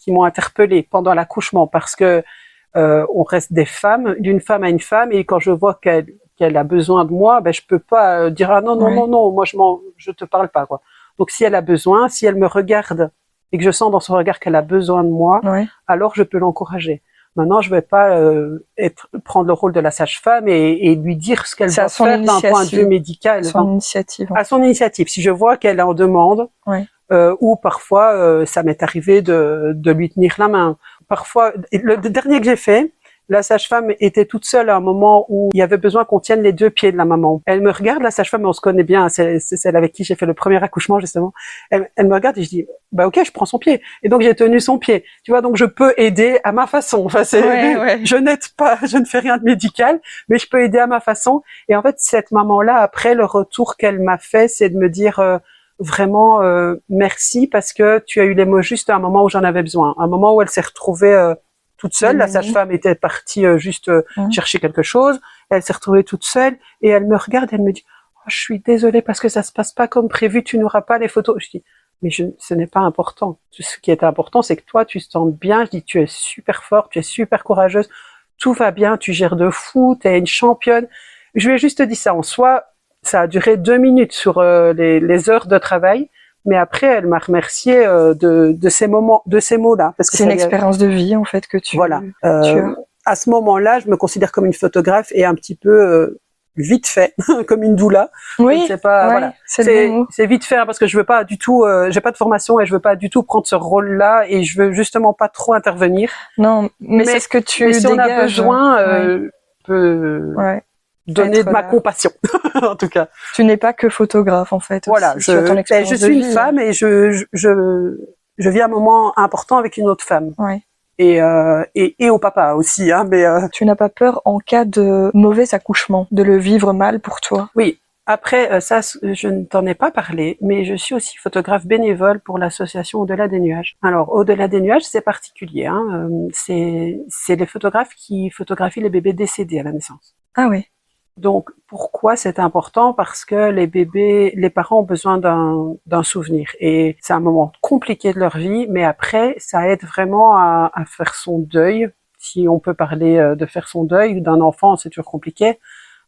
m'ont interpellée pendant l'accouchement parce que on reste des femmes, d'une femme à une femme, et quand je vois qu'elle a besoin de moi, je peux pas dire ah non, moi je te parle pas quoi. Donc si elle a besoin, si elle me regarde et que je sens dans son regard qu'elle a besoin de moi, alors je peux l'encourager. Maintenant, je vais pas prendre le rôle de la sage-femme et lui dire ce qu'elle doit faire d'un point de vue médical. À son initiative. À son initiative. Si je vois qu'elle est en demande, ou parfois ça m'est arrivé de lui tenir la main. Parfois, le dernier que j'ai fait, la sage-femme était toute seule à un moment où il y avait besoin qu'on tienne les 2 pieds de la maman. Elle me regarde, la sage-femme, on se connaît bien, c'est celle avec qui j'ai fait le premier accouchement, justement. Elle me regarde et je dis, bah ok, je prends son pied. Et donc j'ai tenu son pied. Tu vois, donc je peux aider à ma façon. Enfin, je n'aide pas, je ne fais rien de médical, mais je peux aider à ma façon. Et en fait, cette maman-là, après, le retour qu'elle m'a fait, c'est de me dire vraiment merci parce que tu as eu les mots justes à un moment où j'en avais besoin. Un moment où elle s'est retrouvée toute seule. La sage-femme était partie juste chercher quelque chose. Elle s'est retrouvée toute seule et elle me regarde et elle me dit « Je suis désolée parce que ça se passe pas comme prévu, tu n'auras pas les photos. » Je dis « Mais ce n'est pas important. Ce qui est important, c'est que toi, tu te sens bien. » Je dis « Tu es super forte, tu es super courageuse. Tout va bien, tu gères de fou, tu es une championne. » Je lui ai juste dit ça. En soi, ça a duré 2 minutes sur les heures de travail. Mais après, elle m'a remercié de ces moments, de ces mots-là, parce que c'est une expérience de vie en fait que tu. Voilà. Tu as. À ce moment-là, je me considère comme une photographe et un petit peu vite fait, comme une doula. Oui. C'est pas, voilà. C'est vite fait parce que je veux pas du tout, j'ai pas de formation et je veux pas du tout prendre ce rôle-là et je veux justement pas trop intervenir. Non, mais c'est ce que tu dégages. Si on a besoin, peut. Donner de ma compassion, en tout cas. Tu n'es pas que photographe, en fait. Voilà, je suis une femme et je vis un moment important avec une autre femme. Ouais. Et au papa aussi, hein, mais tu n'as pas peur en cas de mauvais accouchement, de le vivre mal pour toi? Oui. Après, ça, je ne t'en ai pas parlé, mais je suis aussi photographe bénévole pour l'association Au-delà des nuages. Alors, Au-delà des nuages, c'est particulier, hein. C'est les photographes qui photographient les bébés décédés à la naissance. Ah oui. Donc, pourquoi c'est important? Parce que les parents ont besoin d'un souvenir. Et c'est un moment compliqué de leur vie, mais après, ça aide vraiment à faire son deuil. Si on peut parler de faire son deuil d'un enfant, c'est toujours compliqué.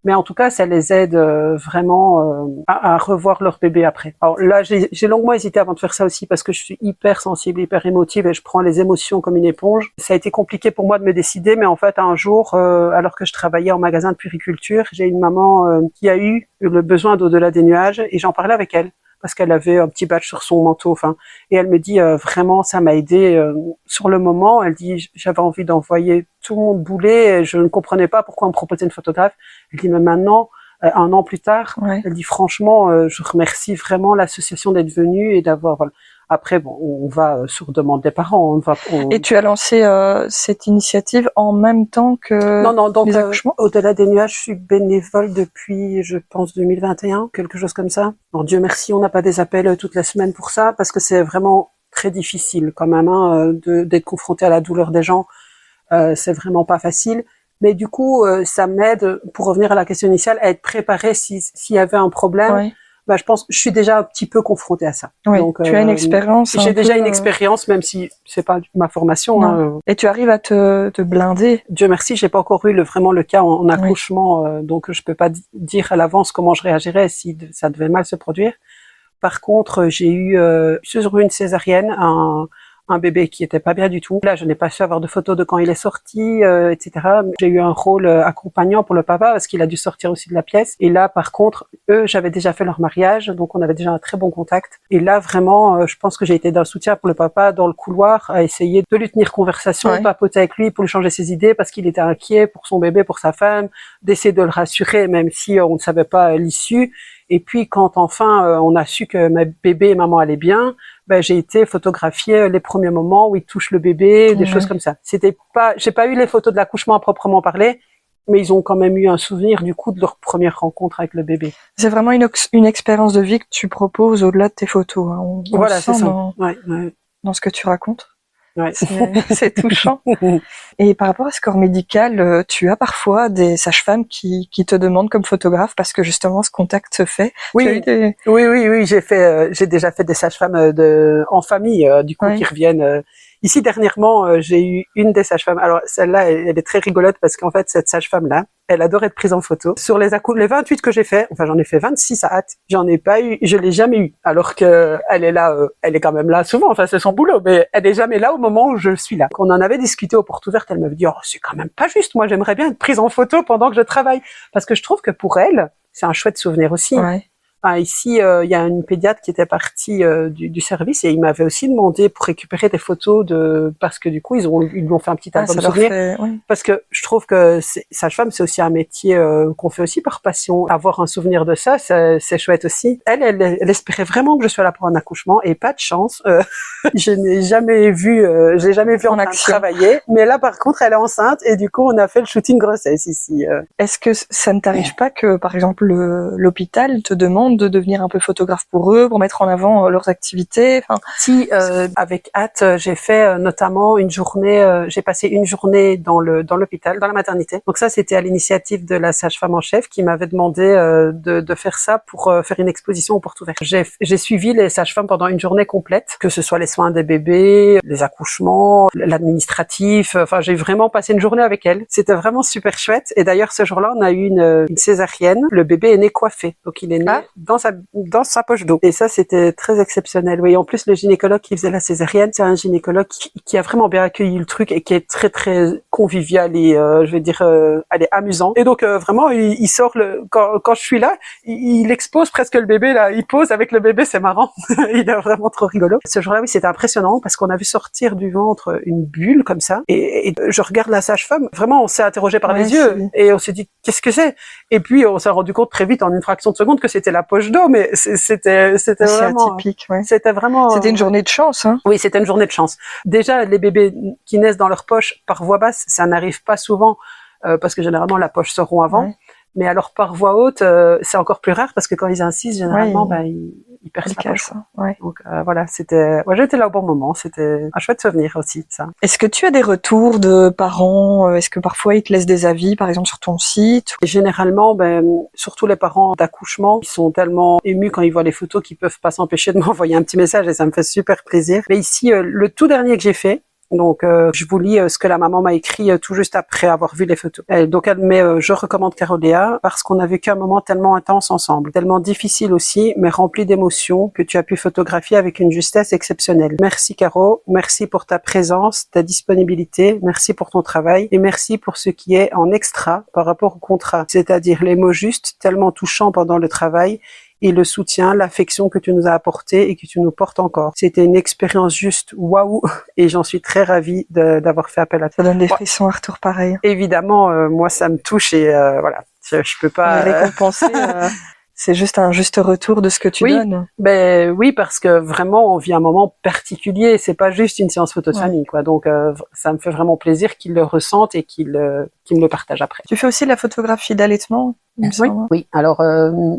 Mais en tout cas, ça les aide vraiment à revoir leur bébé après. Alors là, j'ai longuement hésité avant de faire ça aussi parce que je suis hyper sensible, hyper émotive et je prends les émotions comme une éponge. Ça a été compliqué pour moi de me décider, mais en fait, un jour, alors que je travaillais en magasin de puériculture, j'ai une maman qui a eu le besoin d'Au-delà des nuages et j'en parlais avec elle parce qu'elle avait un petit badge sur son manteau, enfin, et elle me dit vraiment ça m'a aidé sur le moment. Elle dit j'avais envie d'envoyer tout mon boulet, et je ne comprenais pas pourquoi on me proposait une photographe. Elle dit mais maintenant, 1 an plus tard, elle dit franchement je remercie vraiment l'association d'être venue et d'avoir. Voilà. Après bon, on va sur demande des parents. Et tu as lancé cette initiative en même temps que non, donc les accouchements. Au-delà des nuages, je suis bénévole depuis, je pense, 2021, quelque chose comme ça. Alors, Dieu merci, on n'a pas des appels toutes les semaines pour ça, parce que c'est vraiment très difficile quand même hein, d'être confronté à la douleur des gens. C'est vraiment pas facile. Mais du coup, ça m'aide, pour revenir à la question initiale, à être préparée s'il y avait un problème. Ouais. Bah, je pense que je suis déjà un petit peu confrontée à ça. Oui, donc, tu as une expérience. J'ai déjà une expérience, même si c'est pas ma formation. Hein. Et tu arrives à te blinder. Dieu merci, j'ai pas encore eu vraiment le cas en accouchement, donc je peux pas dire à l'avance comment je réagirais si ça devait mal se produire. Par contre, j'ai eu sur une césarienne un bébé qui était pas bien du tout. Là, je n'ai pas su avoir de photos de quand il est sorti, etc. J'ai eu un rôle accompagnant pour le papa parce qu'il a dû sortir aussi de la pièce. Et là, par contre, eux, j'avais déjà fait leur mariage, donc on avait déjà un très bon contact. Et là, vraiment, je pense que j'ai été d'un soutien pour le papa dans le couloir, à essayer de lui tenir conversation, de papoter avec lui pour lui changer ses idées parce qu'il était inquiet pour son bébé, pour sa femme, d'essayer de le rassurer même si on ne savait pas l'issue. Et puis quand enfin on a su que ma bébé et maman allaient bien, ben j'ai été photographier les premiers moments où ils touchent le bébé, des choses comme ça. J'ai pas eu les photos de l'accouchement à proprement parler, mais ils ont quand même eu un souvenir du coup de leur première rencontre avec le bébé. C'est vraiment une expérience de vie que tu proposes au-delà de tes photos. Hein. Voilà, c'est ça. Dans ce que tu racontes. Ouais. C'est touchant. Et par rapport à ce corps médical, tu as parfois des sages-femmes qui te demandent comme photographe parce que justement ce contact se fait. Oui, j'ai déjà fait des sages-femmes en famille, du coup qui reviennent. Ici dernièrement, j'ai eu une des sages-femmes. Alors celle-là, elle est très rigolote parce qu'en fait cette sage-femme-là, elle adore être prise en photo. Sur les 28 que j'ai fait, enfin j'en ai fait 26 à hâte, j'en ai pas eu, je l'ai jamais eu. Alors que elle est là, elle est quand même là souvent, enfin c'est son boulot, mais elle est jamais là au moment où je suis là. Qu'on en avait discuté aux portes ouvertes, elle m'avait dit, oh c'est quand même pas juste, moi j'aimerais bien être prise en photo pendant que je travaille. Parce que je trouve que pour elle, c'est un chouette souvenir aussi. Ouais. Enfin, ici, il y a une pédiatre qui était partie du service et il m'avait aussi demandé pour récupérer des photos parce que du coup, ils lui ont fait un petit album souvenir. Oui. Parce que je trouve que sage-femme, c'est aussi un métier qu'on fait aussi par passion. Avoir un souvenir de ça, c'est chouette aussi. Elle espérait vraiment que je sois là pour un accouchement et pas de chance. Je n'ai jamais vu, j'ai jamais vu en train de travailler. Mais là, par contre, elle est enceinte et du coup, on a fait le shooting grossesse ici. Est-ce que ça ne t'arrive pas que, par exemple, l'hôpital te demande de devenir un peu photographe pour eux, pour mettre en avant leurs activités? Enfin, si, avec hâte, j'ai fait notamment une journée, j'ai passé une journée dans l'hôpital, dans la maternité. Donc ça, c'était à l'initiative de la sage-femme en chef qui m'avait demandé de faire ça pour faire une exposition aux portes ouvertes. J'ai suivi les sages-femmes pendant une journée complète, que ce soit les soins des bébés, les accouchements, l'administratif. Enfin, j'ai vraiment passé une journée avec elles. C'était vraiment super chouette. Et d'ailleurs, ce jour-là, on a eu une césarienne. Le bébé est né coiffé, donc il est né dans sa poche d'eau. Et ça, c'était très exceptionnel. Oui, en plus, le gynécologue qui faisait la césarienne, c'est un gynécologue qui a vraiment bien accueilli le truc et qui est très très convivial et je vais dire, elle est amusant. Et donc vraiment, il sort quand je suis là, il expose presque le bébé là, il pose avec le bébé, c'est marrant. Il est vraiment trop rigolo. Ce jour-là, oui, c'était impressionnant parce qu'on a vu sortir du ventre une bulle comme ça. Et je regarde la sage-femme. Vraiment, on s'est interrogé par les yeux et on s'est dit qu'est-ce que c'est. Et puis on s'est rendu compte très vite en une fraction de seconde que c'était la poche d'eau. Mais c'était vraiment atypique. Ouais. C'était une journée de chance. Hein. Oui, c'était une journée de chance. Déjà, les bébés qui naissent dans leur poche par voie basse, ça n'arrive pas souvent parce que généralement la poche se rompt avant. Ouais. Mais alors par voie haute, c'est encore plus rare parce que quand ils insistent, généralement, ils perdent la poche. Ouais. Donc voilà, j'étais là au bon moment. C'était un chouette souvenir aussi, ça. Est-ce que tu as des retours de parents? Est-ce que parfois ils te laissent des avis, par exemple sur ton site? Et généralement, surtout les parents d'accouchement, ils sont tellement émus quand ils voient les photos qu'ils peuvent pas s'empêcher de m'envoyer un petit message et ça me fait super plaisir. Mais ici, le tout dernier que j'ai fait. Donc, je vous lis ce que la maman m'a écrit tout juste après avoir vu les photos. Donc, elle met « Je recommande Caroléa parce qu'on a vécu un moment tellement intense ensemble, tellement difficile aussi, mais rempli d'émotions que tu as pu photographier avec une justesse exceptionnelle. Merci Caro, merci pour ta présence, ta disponibilité, merci pour ton travail et merci pour ce qui est en extra par rapport au contrat, c'est-à-dire les mots justes, tellement touchants pendant le travail et le soutien, l'affection que tu nous as apporté et que tu nous portes encore. C'était une expérience juste waouh et j'en suis très ravie d'avoir fait appel à toi. Ça donne des frissons à retour pareil. Évidemment, moi ça me touche et voilà, je peux pas récompenser. C'est juste un juste retour de ce que tu donnes. Oui, parce que vraiment on vit un moment particulier. C'est pas juste une séance photo de famille, quoi. Donc ça me fait vraiment plaisir qu'ils le ressentent et qu'ils me le partagent après. Tu fais aussi de la photographie d'allaitement? Oui. Alors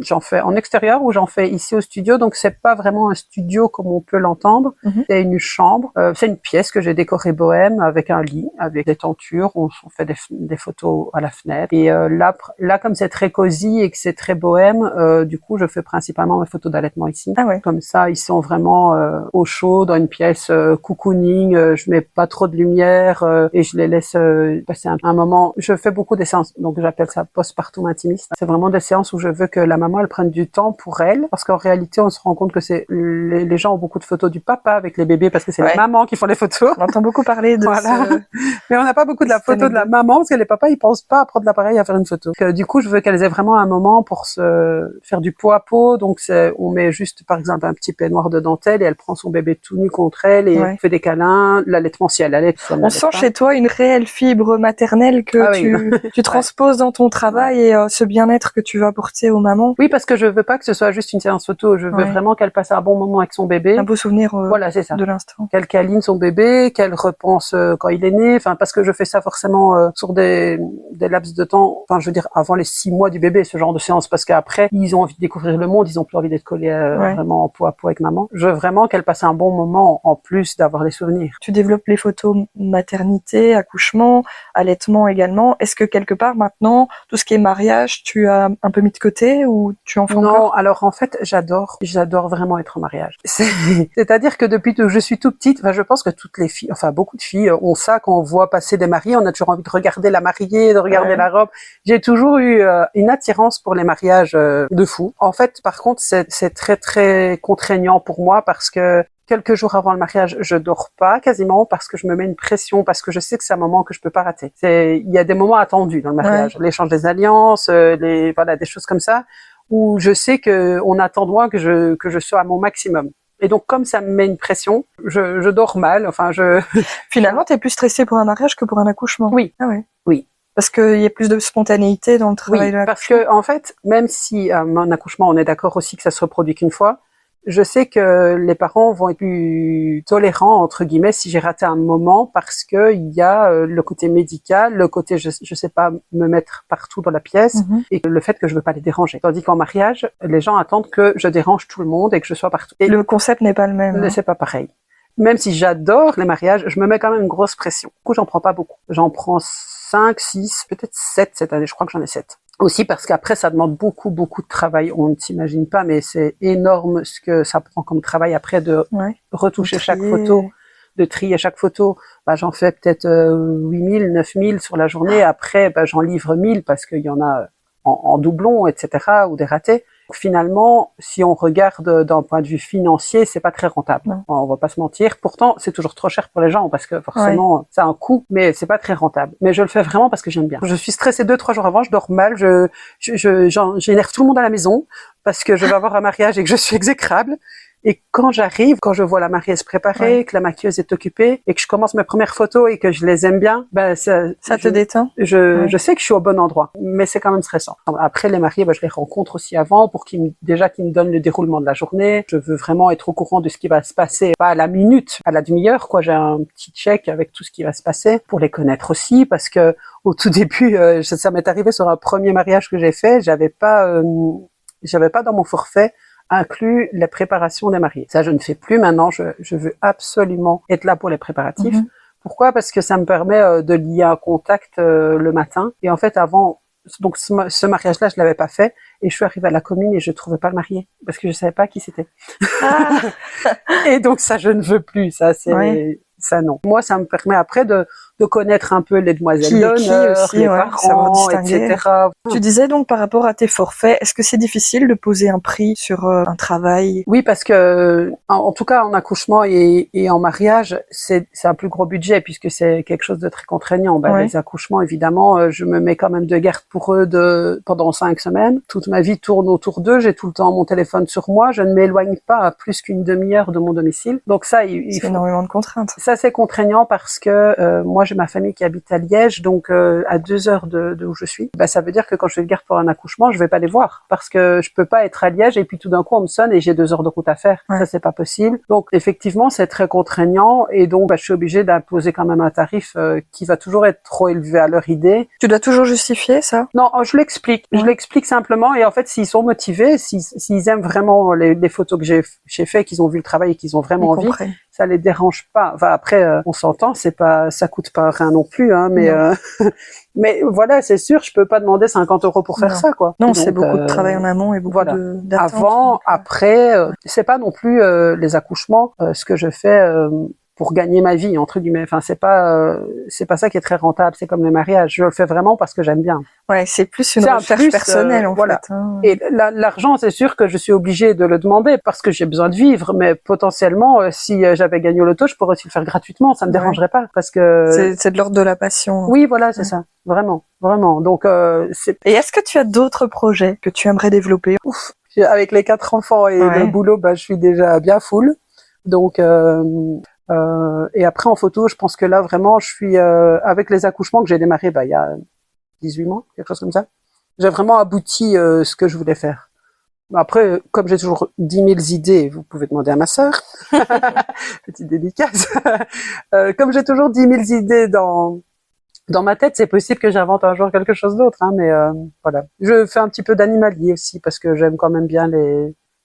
j'en fais en extérieur ou j'en fais ici au studio. Donc c'est pas vraiment un studio comme on peut l'entendre. C'est une chambre. C'est une pièce que j'ai décorée bohème avec un lit, avec des tentures. On fait des photos à la fenêtre. Et là comme c'est très cosy et que c'est très bohème, du coup je fais principalement mes photos d'allaitement ici. Ah ouais. Comme ça ils sont vraiment au chaud dans une pièce cocooning. Je mets pas trop de lumière et je les laisse passer un moment. Je fais beaucoup des séances. Donc j'appelle ça postpartum intimiste. C'est vraiment des séances où je veux que la maman elle prenne du temps pour elle, parce qu'en réalité on se rend compte que c'est les gens ont beaucoup de photos du papa avec les bébés parce que c'est les mamans qui font les photos. On entend beaucoup parler de mais on n'a pas beaucoup de la photo de la maman parce que les papas ils pensent pas à prendre l'appareil à faire une photo. Du coup je veux qu'elles aient vraiment un moment pour se faire du peau à peau. Donc on met juste par exemple un petit peignoir de dentelle et elle prend son bébé tout nu contre elle et fait des câlins, l'allaitement si elle allait. On sent chez toi une réelle fibre maternelle que tu transposes dans ton travail et ce bien-être que tu vas apporter aux mamans. Oui, parce que je veux pas que ce soit juste une séance photo. Je veux vraiment qu'elle passe un bon moment avec son bébé. Un beau souvenir voilà, c'est ça. de l'instant. Qu'elle câline son bébé, qu'elle repense quand il est né. Enfin, parce que je fais ça forcément sur des laps de temps. Enfin, je veux dire, avant les 6 mois du bébé, ce genre de séance. Parce qu'après, ils ont envie de découvrir le monde. Ils ont plus envie d'être collés vraiment en peau à peau avec maman. Je veux vraiment qu'elle passe un bon moment en plus d'avoir les souvenirs. Tu développes les photos maternité, accouchement, allaitement également. Est-ce que quelque part maintenant, tout ce qui est mariage, tu as un peu mis de côté ou tu en fais encore? Non, alors en fait, j'adore vraiment être en mariage. C'est-à-dire que depuis que je suis toute petite, je pense que toutes les filles, enfin beaucoup de filles ont ça quand on voit passer des mariés, on a toujours envie de regarder la mariée, de regarder la robe. J'ai toujours eu une attirance pour les mariages de fou. En fait, par contre, c'est très très contraignant pour moi parce que quelques jours avant le mariage, je dors pas quasiment parce que je me mets une pression, parce que je sais que c'est un moment que je peux pas rater. Il y a des moments attendus dans le mariage, l'échange des alliances, des choses comme ça. où je sais que on attend de moi que je sois à mon maximum. Et donc, comme ça me met une pression, je dors mal. Enfin, Finalement, t'es plus stressée pour un mariage que pour un accouchement. Oui. Ah ouais. Oui. Parce qu'il y a plus de spontanéité dans le travail de l'accouchement. Parce que, en fait, même si un accouchement, on est d'accord aussi que ça se reproduit qu'une fois, je sais que les parents vont être plus tolérants, entre guillemets, si j'ai raté un moment, parce que il y a le côté médical, le côté je sais pas me mettre partout dans la pièce, et le fait que je veux pas les déranger. Tandis qu'en mariage, les gens attendent que je dérange tout le monde et que je sois partout. Et le concept n'est pas le même. C'est pas pareil. Même si j'adore les mariages, je me mets quand même une grosse pression. Du coup, j'en prends pas beaucoup. J'en prends 5, 6, peut-être 7 cette année. Je crois que j'en ai 7. Aussi parce qu'après, ça demande beaucoup de travail. On ne s'imagine pas, mais c'est énorme ce que ça prend comme travail après de retoucher chaque photo, de trier chaque photo. J'en fais peut-être 8000, 9000 sur la journée. Après, j'en livre 1000 parce qu'il y en a en doublon, etc., ou des ratés. Finalement, si on regarde d'un point de vue financier, c'est pas très rentable. Non. On va pas se mentir. Pourtant, c'est toujours trop cher pour les gens parce que forcément, ça a un coût, mais c'est pas très rentable. Mais je le fais vraiment parce que j'aime bien. Je suis stressée 2-3 jours avant, je dors mal, j'énerve tout le monde à la maison parce que je vais avoir un mariage et que je suis exécrable. Et quand j'arrive, quand je vois la mariée se préparer, que la maquilleuse est occupée et que je commence mes premières photos et que je les aime bien, ça te détend. Je sais que je suis au bon endroit, mais c'est quand même stressant. Après les mariés, je les rencontre aussi avant pour qu'ils me donnent le déroulement de la journée. Je veux vraiment être au courant de ce qui va se passer, pas à la minute, à la demi-heure, quoi. J'ai un petit check avec tout ce qui va se passer pour les connaître aussi, parce que au tout début, ça m'est arrivé sur un premier mariage que j'ai fait, j'avais pas dans mon forfait inclut les préparations des mariés. Ça, je ne fais plus maintenant. Je veux absolument être là pour les préparatifs. Pourquoi? Parce que ça me permet de lier un contact le matin. Et en fait, avant, donc ce mariage-là, je l'avais pas fait. Et je suis arrivée à la commune et je trouvais pas le marié parce que je savais pas qui c'était. Ah. Et donc ça, je ne veux plus. Ça, c'est ça, non. Moi, ça me permet après de connaître un peu les demoiselles d'honneur, aussi, les parents, etc. Tu disais donc par rapport à tes forfaits, est-ce que c'est difficile de poser un prix sur un travail? Oui, parce que en tout cas en accouchement et en mariage, c'est un plus gros budget puisque c'est quelque chose de très contraignant. Les accouchements, évidemment, je me mets quand même de garde pour eux pendant 5 semaines. Toute ma vie tourne autour d'eux. J'ai tout le temps mon téléphone sur moi. Je ne m'éloigne pas à plus qu'une demi-heure de mon domicile. Donc ça, c'est énormément de contraintes. Ça, c'est contraignant parce que moi, j'ai ma famille qui habite à Liège, donc à 2 heures de où je suis. Ça veut dire que quand je vais de garde pour un accouchement, je vais pas les voir parce que je peux pas être à Liège et puis tout d'un coup on me sonne et j'ai 2 heures de route à faire. Ça, c'est pas possible. Donc effectivement, c'est très contraignant et donc je suis obligée d'imposer quand même un tarif qui va toujours être trop élevé à leur idée. Tu dois toujours justifier ça? Non, je l'explique. Je l'explique simplement et en fait, s'ils sont motivés, s'ils aiment vraiment les photos que j'ai fait, qu'ils ont vu le travail et qu'ils ont vraiment envie, ça les dérange pas. Enfin, après, on s'entend, ça coûte pas rien non plus, hein, mais mais voilà, c'est sûr, je peux pas demander 50 € pour faire ça, quoi. Non, c'est beaucoup de travail en amont et beaucoup d'attente. Avant, après, c'est pas non plus les accouchements, ce que je fais pour gagner ma vie, entre guillemets. Enfin, c'est pas ça qui est très rentable. C'est comme le mariage. Je le fais vraiment parce que j'aime bien. Ouais, c'est plus une recherche personnelle, en fait. Hein. Et l'argent, c'est sûr que je suis obligée de le demander parce que j'ai besoin de vivre. Mais potentiellement, si j'avais gagné au loto, je pourrais aussi le faire gratuitement. Ça me dérangerait pas parce que c'est de l'ordre de la passion. Oui, voilà, c'est ça. Vraiment, vraiment. Donc, Et est-ce que tu as d'autres projets que tu aimerais développer? Ouf. Avec les 4 enfants et le boulot, je suis déjà bien full. Donc, et après en photo, je pense que là vraiment, je suis avec les accouchements que j'ai démarré, il y a 18 mois, quelque chose comme ça. J'ai vraiment abouti ce que je voulais faire. Après, comme j'ai toujours 10 000 idées, vous pouvez demander à ma sœur, petite dédicace. Comme j'ai toujours 10 000 idées dans ma tête, c'est possible que j'invente un jour quelque chose d'autre, hein, mais voilà. Je fais un petit peu d'animalier aussi parce que j'aime quand même bien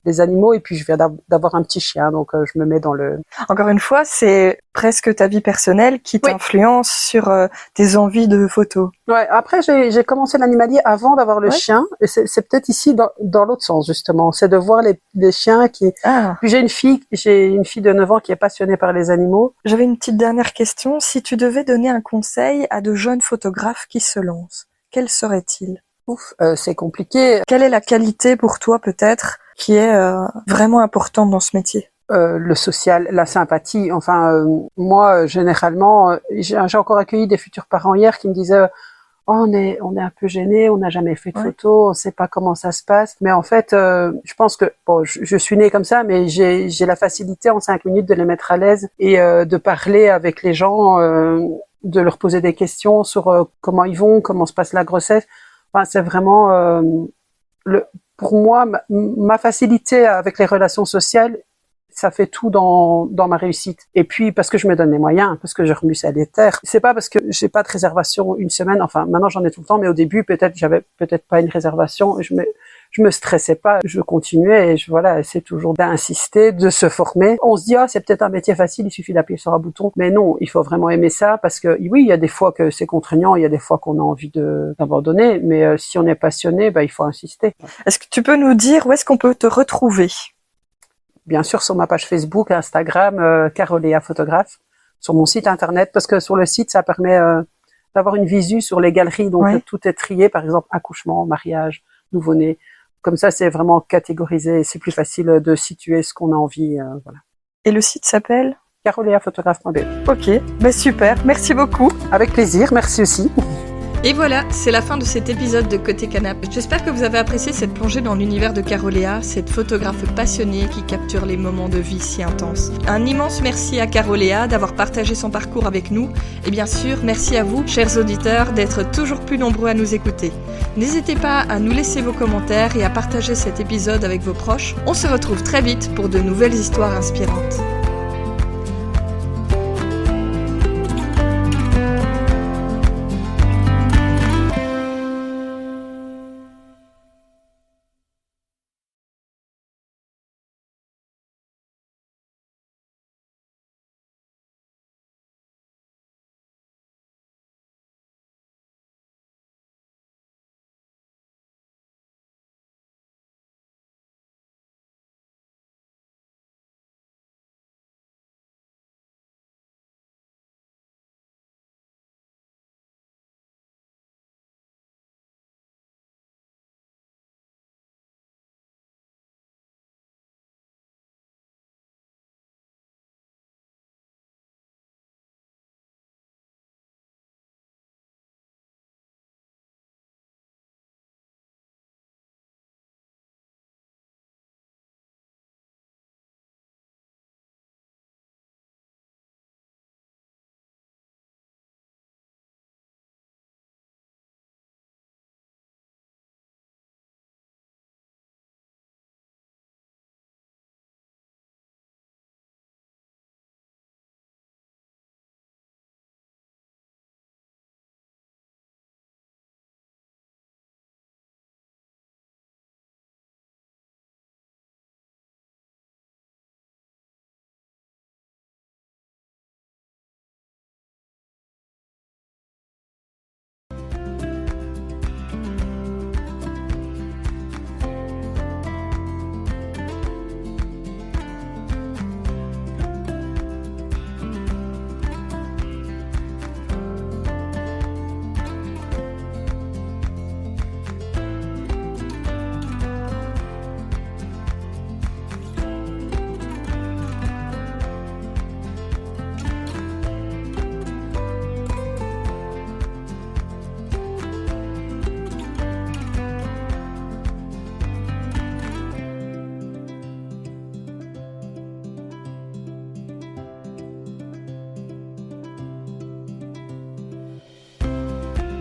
les animaux et puis je viens d'avoir un petit chien, donc je me mets dans le... Encore une fois, c'est presque ta vie personnelle qui t'influence sur tes envies de photos. Ouais, après j'ai commencé l'animalier avant d'avoir le chien et c'est peut-être ici dans l'autre sens justement, c'est de voir les chiens qui... Puis j'ai une fille de 9 ans qui est passionnée par les animaux. J'avais une petite dernière question, si tu devais donner un conseil à de jeunes photographes qui se lancent, quel serait-il? C'est compliqué. Quelle est la qualité pour toi peut-être qui est vraiment importante dans ce métier? Le social, la sympathie. Enfin, moi, généralement, j'ai encore accueilli des futurs parents hier qui me disaient on est un peu gêné, on n'a jamais fait de photos, on sait pas comment ça se passe. Mais en fait, je pense que bon, je suis née comme ça, mais j'ai la facilité en 5 minutes de les mettre à l'aise et de parler avec les gens, de leur poser des questions sur comment ils vont, comment se passe la grossesse. Enfin, c'est vraiment pour moi ma facilité avec les relations sociales. Ça fait tout dans ma réussite. Et puis, parce que je me donne les moyens, parce que je remue ça des terres. C'est pas parce que j'ai pas de réservation une semaine. Enfin, maintenant, j'en ai tout le temps, mais au début, j'avais peut-être pas une réservation. Je me stressais pas. Je continuais et voilà, c'est toujours d'insister, de se former. On se dit, c'est peut-être un métier facile, il suffit d'appuyer sur un bouton. Mais non, il faut vraiment aimer ça parce que oui, il y a des fois que c'est contraignant, il y a des fois qu'on a envie d'abandonner. Mais si on est passionné, il faut insister. Est-ce que tu peux nous dire où est-ce qu'on peut te retrouver? Bien sûr, sur ma page Facebook, Instagram, Caroléa photographe, sur mon site internet, parce que sur le site, ça permet d'avoir une visu sur les galeries, donc tout est trié, par exemple, accouchement, mariage, nouveau-né. Comme ça, c'est vraiment catégorisé, c'est plus facile de situer ce qu'on a envie, voilà. Et le site s'appelle? caroleaphotographe.be. Ok, super, merci beaucoup. Avec plaisir, merci aussi. Et voilà, c'est la fin de cet épisode de Côté Canap. J'espère que vous avez apprécié cette plongée dans l'univers de Caroléa, cette photographe passionnée qui capture les moments de vie si intenses. Un immense merci à Caroléa d'avoir partagé son parcours avec nous. Et bien sûr, merci à vous, chers auditeurs, d'être toujours plus nombreux à nous écouter. N'hésitez pas à nous laisser vos commentaires et à partager cet épisode avec vos proches. On se retrouve très vite pour de nouvelles histoires inspirantes.